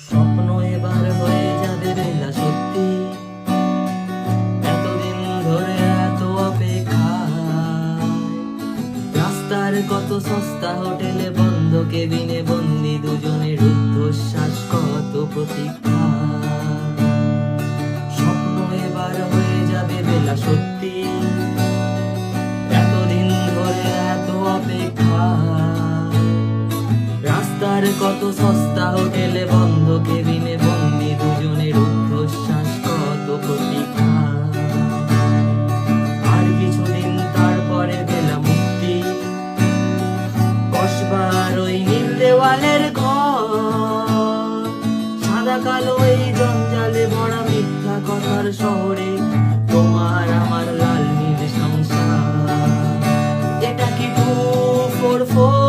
স্বপ্ন এবার হয়ে যাবে বেলা সত্যি, এতদিন ধরে এত অপেক্ষা। রাস্তার কত সস্তা হোটেলে বন্ধ কেবিনে বন্দি দুজনের রুদ্ধশ্বাস, কত প্রতীক্ষা। স্বপ্ন এবার হয়ে যাবে বেলা সত্যি, এতদিন ধরে এত অপেক্ষা। রাস্তার কত সস্তা হোটেলে বন্ধ কেবিনে বন্দি দুজনের রুদ্ধশ্বাস, কত প্রতীক্ষা। আর কিছুদিন তারপরে বেলা মুক্তি, কসবার ওই নীল দেওয়ালের ঘর, সাদা কালো এই জঞ্জালে ভরা মিথ্যা কথার শহরে তোমার আমার লাল নীল সংসার। এটা কি 244